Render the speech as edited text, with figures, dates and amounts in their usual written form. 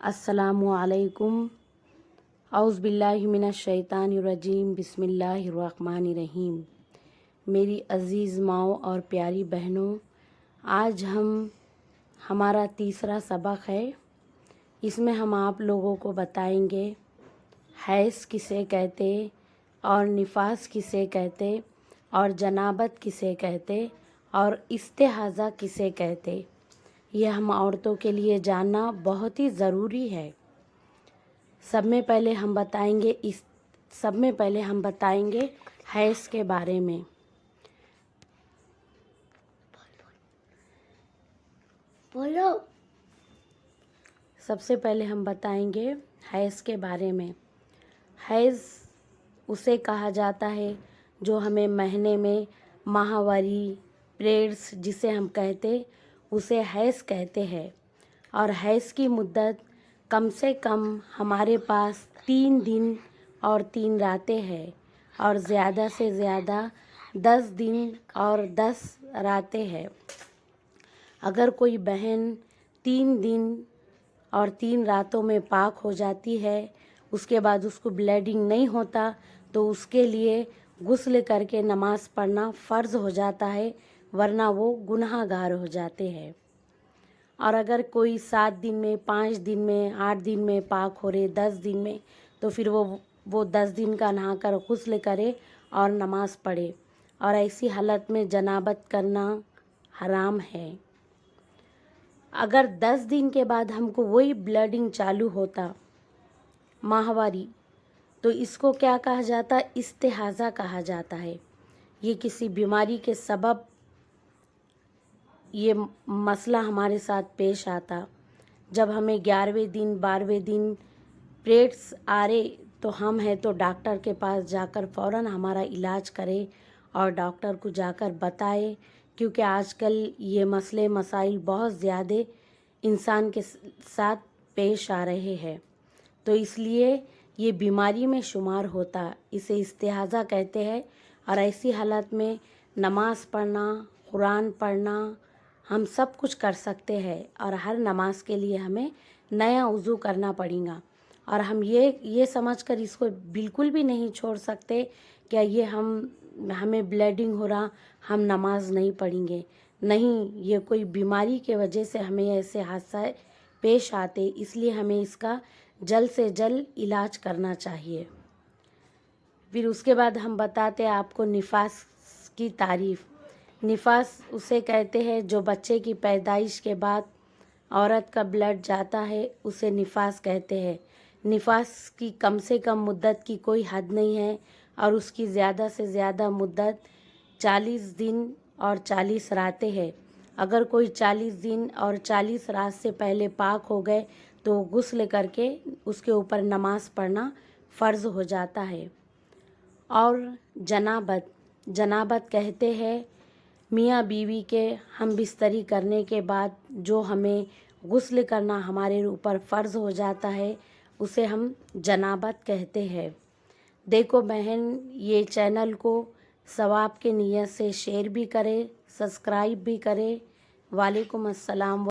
अस्सलामुअलैकुम। औज़ुबिल्लाहि मिनश्शैतानिर्रजीम। बिस्मिल्लाहिर्रहमानिर्रहीम। मेरी अज़ीज़ माओ और प्यारी बहनों, आज हमारा तीसरा सबक है। इसमें हम आप लोगों को बताएंगे हैज़ किसे कहते और निफास किसे कहते और जनाबत किसे कहते और इस्तिहाज़ा किसे कहते। यह हम औरतों के लिए जानना बहुत ही ज़रूरी है। सब में पहले हम बताएंगे हैज़ के बारे में। बोलो। सबसे पहले हम बताएंगे हैज़ के बारे में। हैज़ उसे कहा जाता है जो हमें महीने में माहवारी पीरियड्स जिसे हम कहते उसे हैज़ कहते हैं। और हैज़ की मुद्दत कम से कम हमारे पास 3 दिन और 3 रातें हैं और ज़्यादा से ज़्यादा 10 दिन और 10 रातें हैं। अगर कोई बहन 3 दिन और 3 रातों में पाक हो जाती है, उसके बाद उसको ब्लीडिंग नहीं होता, तो उसके लिए गुस्ल करके नमाज़ पढ़ना फ़र्ज़ हो जाता है, वरना वो गुनहगार हो जाते हैं। और अगर कोई 7 दिन में, 5 दिन में, 8 दिन में पाक हो रहे, 10 दिन में, तो फिर वो 10 दिन का नहाकर गुस्ल करे और नमाज़ पढ़े। और ऐसी हालत में जनाबत करना हराम है। अगर 10 दिन के बाद हमको वही ब्लीडिंग चालू होता, माहवारी, तो इसको क्या कहा जाता? इस्तिहाज़ा कहा जाता है। ये किसी बीमारी के सबब ये मसला हमारे साथ पेश आता। जब हमें 11वें दिन 12वें दिन पीरियड्स आ रहे, तो हम हैं तो डॉक्टर के पास जाकर फ़ौरन हमारा इलाज करें और डॉक्टर को जाकर बताए, क्योंकि आजकल ये मसले मसाइल बहुत ज़्यादा इंसान के साथ पेश आ रहे हैं, तो इसलिए ये बीमारी में शुमार होता। इसे इस्तिहाज़ा कहते हैं। और ऐसी हालत में नमाज़ पढ़ना, कुरान पढ़ना, हम सब कुछ कर सकते हैं। और हर नमाज के लिए हमें नया वज़ू करना पड़ेगा। और हम ये समझकर इसको बिल्कुल भी नहीं छोड़ सकते कि ये हमें ब्लीडिंग हो रहा, हम नमाज नहीं पढ़ेंगे। नहीं, ये कोई बीमारी के वजह से हमें ऐसे हादसा पेश आते, इसलिए हमें इसका जल्द से जल्द इलाज करना चाहिए। फिर उसके बाद हम बताते हैं आपको निफास की तारीफ़। निफास उसे कहते हैं जो बच्चे की पैदाइश के बाद औरत का ब्लड जाता है, उसे निफास कहते हैं। निफास की कम से कम मुद्दत की कोई हद नहीं है और उसकी ज़्यादा से ज़्यादा मुद्दत 40 दिन और 40 रातें हैं। अगर कोई 40 दिन और 40 रात से पहले पाक हो गए, तो गुस्ल करके उसके ऊपर नमाज़ पढ़ना फ़र्ज़ हो जाता है। और जनाबत कहते हैं मियाँ बीवी के हम बिस्तरी करने के बाद जो हमें गुस्ल करना हमारे ऊपर फ़र्ज़ हो जाता है, उसे हम जनाबत कहते हैं। देखो बहन, ये चैनल को सवाब के नियत से शेयर भी करें, सब्सक्राइब भी करें। वालेकुम अस्सलाम।